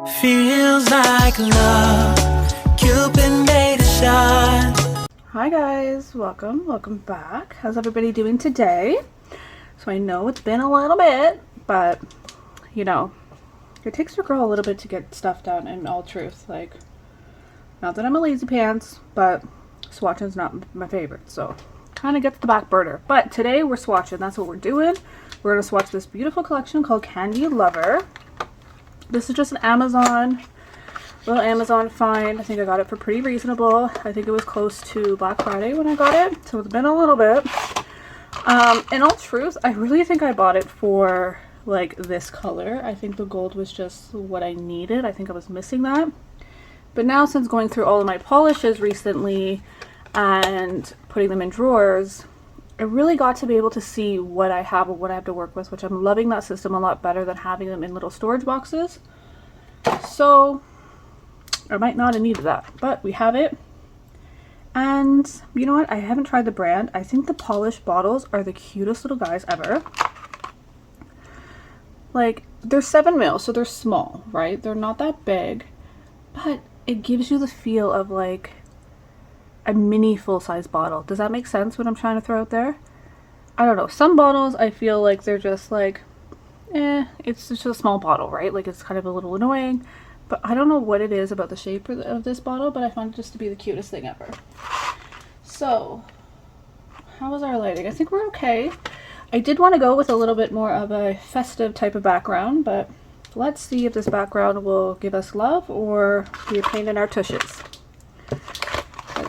Feels like love, Cupid made a shot. Hi guys, welcome back. How's everybody doing today? So I know it's been a little bit, but you know, it takes your girl a little bit to get stuff done, in all truth. Like, not that I'm a lazy pants, but swatching is not my favorite, so kind of gets the back burner. But today we're swatching. That's what we're doing. We're gonna swatch this beautiful collection called Candy Lover. This is just an little Amazon find. I think I got it for pretty reasonable. I think it was close to Black Friday when I got it, so it's been a little bit. In all truth, I really think I bought it for like this color. I think the gold was just what I needed. I think I was missing that. But now, since going through all of my polishes recently and putting them in drawers, I really got to be able to see what I have and what I have to work with, which I'm loving that system a lot better than having them in little storage boxes. So I might not have needed that, but we have it. And you know what? I haven't tried the brand. I think the polished bottles are the cutest little guys ever. Like, they're 7 mil, so they're small, right? They're not that big, but it gives you the feel of like a mini full-size bottle. Does that make sense what I'm trying to throw out there? I don't know. Some bottles I feel like they're just like, it's just a small bottle, right? Like, it's kind of a little annoying. But I don't know what it is about the shape of this bottle, but I found it just to be the cutest thing ever. So, how was our lighting? I think we're okay. I did want to go with a little bit more of a festive type of background, but let's see if this background will give us love or be a pain in our tushes.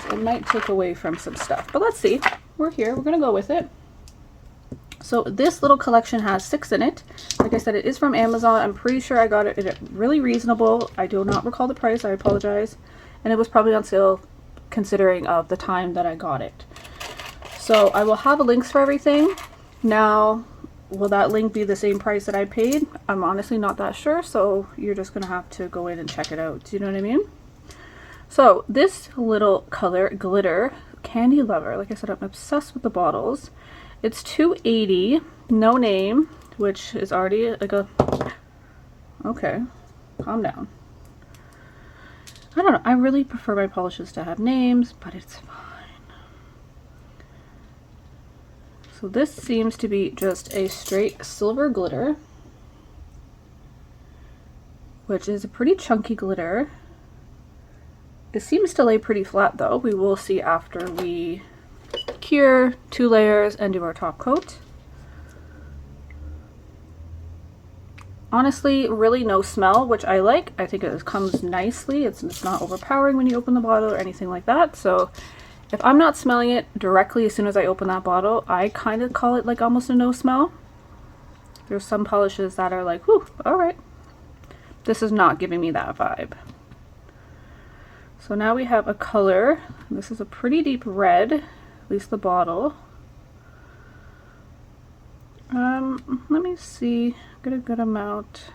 It might take away from some stuff, but let's see. We're here. We're gonna go with it. So this little collection has 6 in it. Like I said, it is from Amazon. I'm pretty sure I got it at really reasonable. I do not recall the price. I apologize. And it was probably on sale considering of the time that I got it. So I will have links for everything. Now, will that link be the same price that I paid? I'm honestly not that sure. So you're just gonna have to go in and check it out. Do you know what I mean? So this little color, Glitter Candy Lover, like I said, I'm obsessed with the bottles. It's $2.80, no name, which is already like a, okay, calm down. I don't know, I really prefer my polishes to have names, but it's fine. So this seems to be just a straight silver glitter, which is a pretty chunky glitter. It seems to lay pretty flat though. We will see after we cure 2 layers and do our top coat. Honestly, really no smell, which I like. I think it comes nicely. It's not overpowering when you open the bottle or anything like that. So if I'm not smelling it directly as soon as I open that bottle, I kind of call it like almost a no smell. There's some polishes that are like, whew, all right. This is not giving me that vibe. So now we have a color. This is a pretty deep red, at least the bottle. Let me see, get a good amount.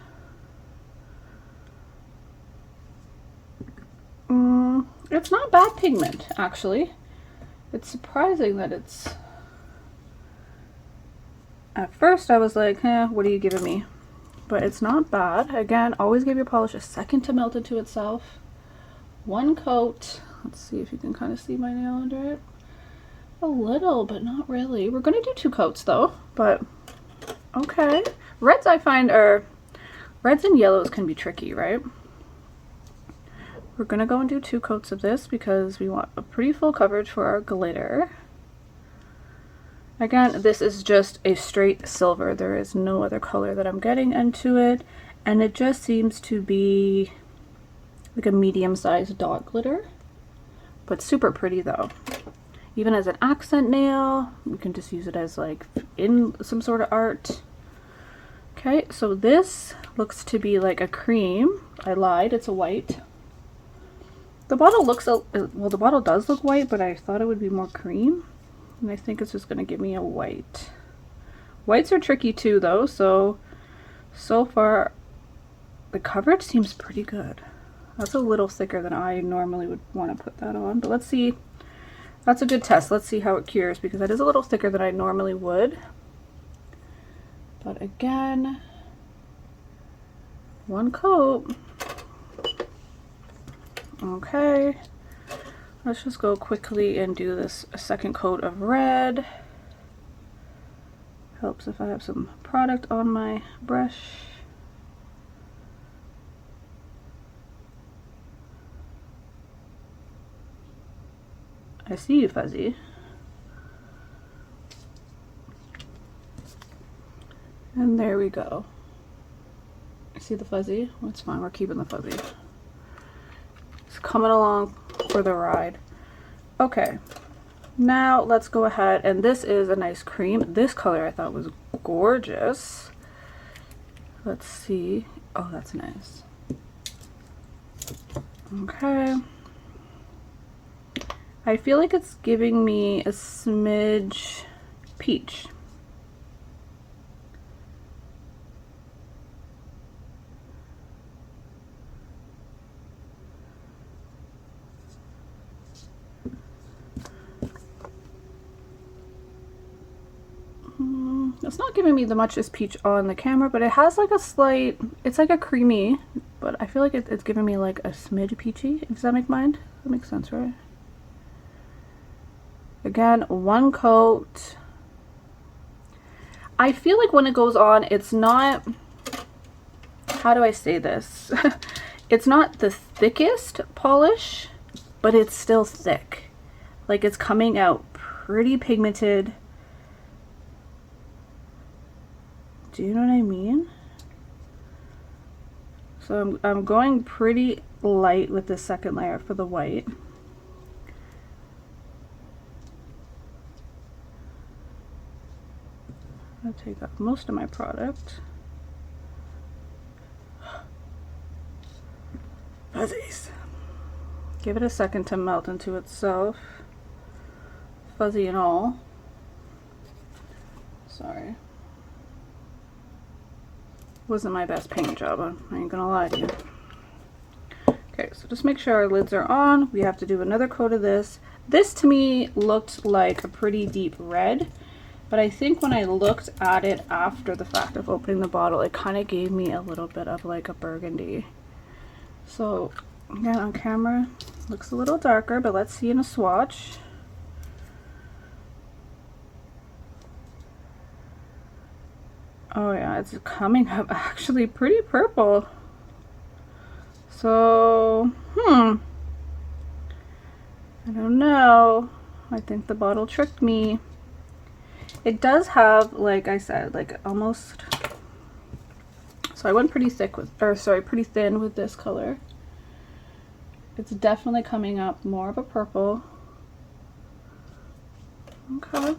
It's not bad pigment, actually. It's surprising that it's, at first I was like, what are you giving me? But it's not bad. Again, always give your polish a second to melt into itself. 1 coat. Let's see if you can kind of see my nail under it. A little, but not really. We're going to do 2 coats though, but okay. Reds I find are, reds and yellows can be tricky, right? We're going to go and do 2 coats of this because we want a pretty full coverage for our glitter. Again, this is just a straight silver. There is no other color that I'm getting into it, and it just seems to be like a medium-sized dot glitter, but super pretty though. Even as an accent nail, you can just use it as like in some sort of art. Okay, so this looks to be like a cream. I lied, it's a white. The bottle looks, well, the bottle does look white, but I thought it would be more cream. And I think it's just gonna give me a white. Whites are tricky too though, so far the coverage seems pretty good. That's a little thicker than I normally would want to put that on, but let's see. That's a good test. Let's see how it cures, because that is a little thicker than I normally would. But again, 1 coat. Okay, let's just go quickly and do this second coat of red. Helps if I have some product on my brush. I see you, Fuzzy. And there we go. See the fuzzy? Well, it's fine, we're keeping the fuzzy. It's coming along for the ride. Okay, now let's go ahead, and this is a nice cream. This color I thought was gorgeous. Let's see. Oh, that's nice. Okay. I feel like it's giving me a smidge peach. It's not giving me the muchest peach on the camera, but it has like a slight, it's like a creamy, but I feel like it's giving me like a smidge peachy. Does that make mind? That makes sense, right? Again, one coat. I feel like when it goes on, it's not, how do I say this? It's not the thickest polish, but it's still thick. Like it's coming out pretty pigmented. Do you know what I mean? So I'm going pretty light with the second layer for the white. I'll take off most of my product. Fuzzies. Give it a second to melt into itself. Fuzzy and all. Sorry. Wasn't my best paint job, I ain't gonna lie to you. Okay, so just make sure our lids are on. We have to do another coat of this. This to me looked like a pretty deep red, but I think when I looked at it after the fact of opening the bottle, it kind of gave me a little bit of like a burgundy. So again, on camera, looks a little darker, but let's see in a swatch. Oh yeah, it's coming up actually pretty purple. So, I don't know. I think the bottle tricked me. It does have, like I said, like almost, so I went pretty thick with, or sorry, pretty thin with this color. It's definitely coming up more of a purple. Okay.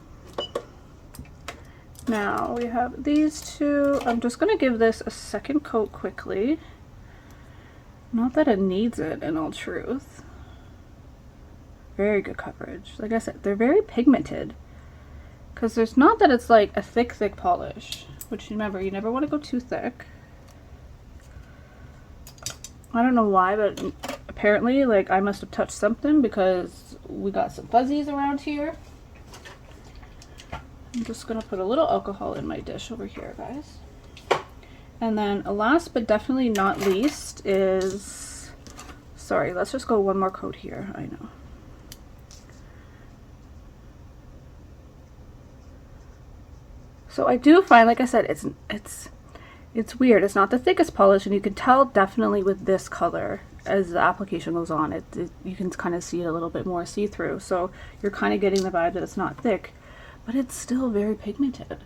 Now we have these two. I'm just going to give this a second coat quickly. Not that it needs it in all truth. Very good coverage. Like I said, they're very pigmented. Because there's not that it's like a thick polish. Which remember, you never want to go too thick. I don't know why, but apparently like I must have touched something because we got some fuzzies around here. I'm just going to put a little alcohol in my dish over here, guys. And then last but definitely not least is, sorry, let's just go one more coat here. I know. So I do find, like I said, it's weird. It's not the thickest polish, and you can tell definitely with this color as the application goes on, you can kind of see it a little bit more see-through. So you're kind of getting the vibe that it's not thick, but it's still very pigmented.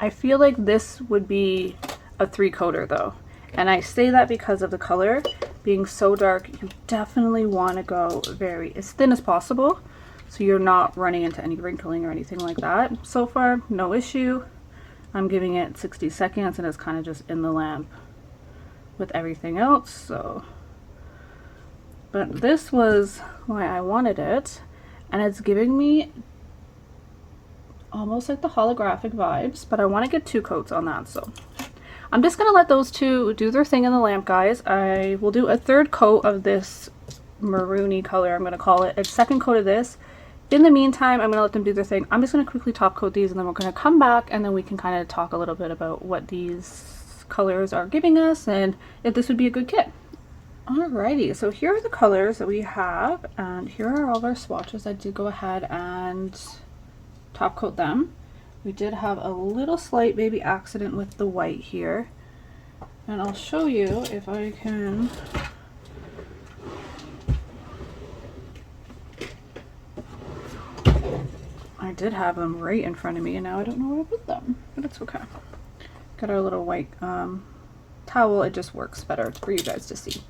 I feel like this would be a 3-coater though. And I say that because of the color being so dark. You definitely want to go very as thin as possible, so you're not running into any wrinkling or anything like that. So far, no issue. I'm giving it 60 seconds and it's kind of just in the lamp with everything else, so. But this was why I wanted it, and it's giving me almost like the holographic vibes, but I want to get 2 coats on that, so I'm just going to let those two do their thing in the lamp, guys. I will do a 3rd coat of this maroony color, I'm going to call it, a 2nd coat of this. In the meantime, I'm going to let them do their thing. I'm just going to quickly top coat these, and then we're going to come back and then we can kind of talk a little bit about what these colors are giving us and if this would be a good kit. Alrighty, so here are the colors that we have, and here are all of our swatches. I did go ahead and top coat them. We did have a little slight baby accident with the white here, and I'll show you if I can. I did have them right in front of me and now I don't know where to put them, but it's okay. Got our little white towel. It just works better for you guys to see.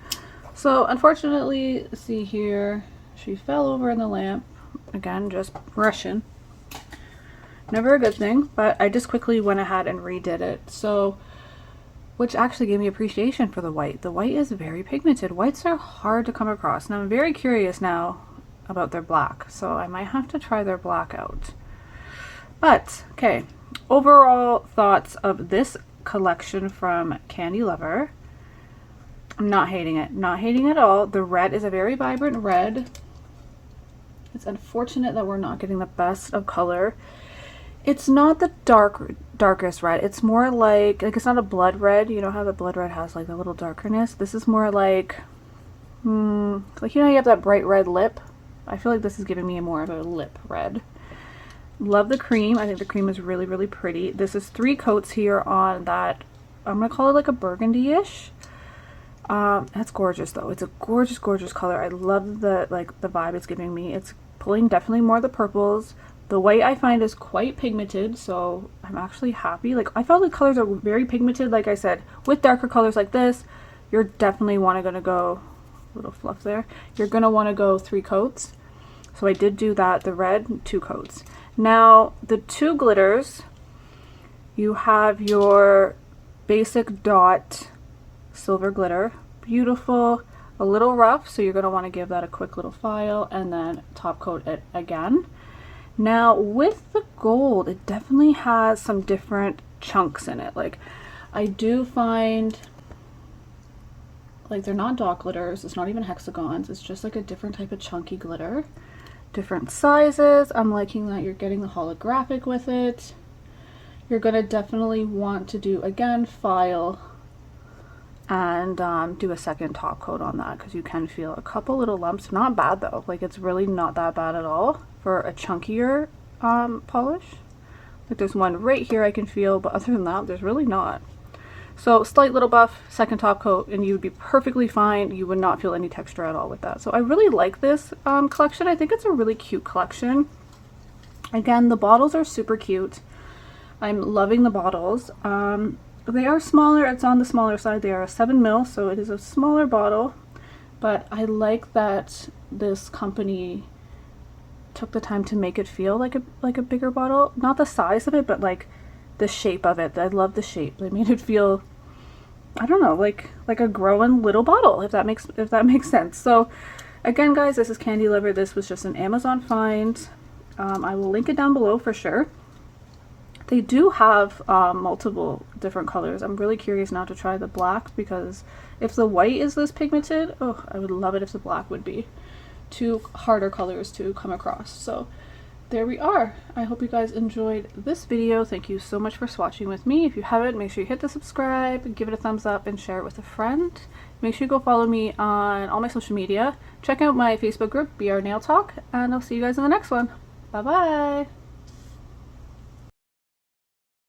So unfortunately, see here, she fell over in the lamp. Again, just brushing. Never a good thing, but I just quickly went ahead and redid it. So, which actually gave me appreciation for the white. The white is very pigmented. Whites are hard to come across. Now I'm very curious now about their black. So I might have to try their black out. But, okay. Overall thoughts of this collection from Candy Lover. I'm not hating it. Not hating it at all. The red is a very vibrant red. It's unfortunate that we're not getting the best of color. It's not the darkest red. It's more like it's not a blood red. You know how the blood red has like a little darkness? This is more like you have that bright red lip. I feel like this is giving me more of a lip red. Love the cream. I think the cream is really, really pretty. This is 3 coats here on that. I'm gonna call it like a burgundy-ish. That's gorgeous though. It's a gorgeous, gorgeous color. I love the vibe it's giving me. It's pulling definitely more of the purples. The white I find is quite pigmented, so I'm actually happy. Like I felt the colors are very pigmented. Like I said, with darker colors like this, you're definitely gonna go little fluff there. You're gonna want to go 3 coats. So I did do that. The red, 2 coats. Now the 2 glitters, you have your basic dot silver glitter, beautiful, a little rough, so you're going to want to give that a quick little file and then top coat it again. Now with the gold, it definitely has some different chunks in it. Like I do find like they're not dot glitters, it's not even hexagons, it's just like a different type of chunky glitter, different sizes. I'm liking that you're getting the holographic with it. You're going to definitely want to do again file and do a second top coat on that because you can feel a couple little lumps. Not bad though, like it's really not that bad at all for a chunkier polish. Like there's one right here I can feel, but other than that there's really not. So slight little buff, second top coat, and you would be perfectly fine. You would not feel any texture at all with that. So I really like this collection. I think it's a really cute collection. Again, the bottles are super cute. I'm loving the bottles. They are smaller. It's on the smaller side. They are a 7 ml, so it is a smaller bottle. But I like that this company took the time to make it feel like a bigger bottle. Not the size of it, but like the shape of it. I love the shape. They made it feel, I don't know, like a growing little bottle, if that makes sense. So again, guys, this is Candy Lover. This was just an Amazon find. I will link it down below for sure. They do have multiple different colors. I'm really curious now to try the black because if the white is this pigmented, oh, I would love it if the black would be. 2 harder colors to come across. So there we are. I hope you guys enjoyed this video. Thank you so much for swatching with me. If you haven't, make sure you hit the subscribe, give it a thumbs up, and share it with a friend. Make sure you go follow me on all my social media. Check out my Facebook group, BR Nail Talk, and I'll see you guys in the next one. Bye bye!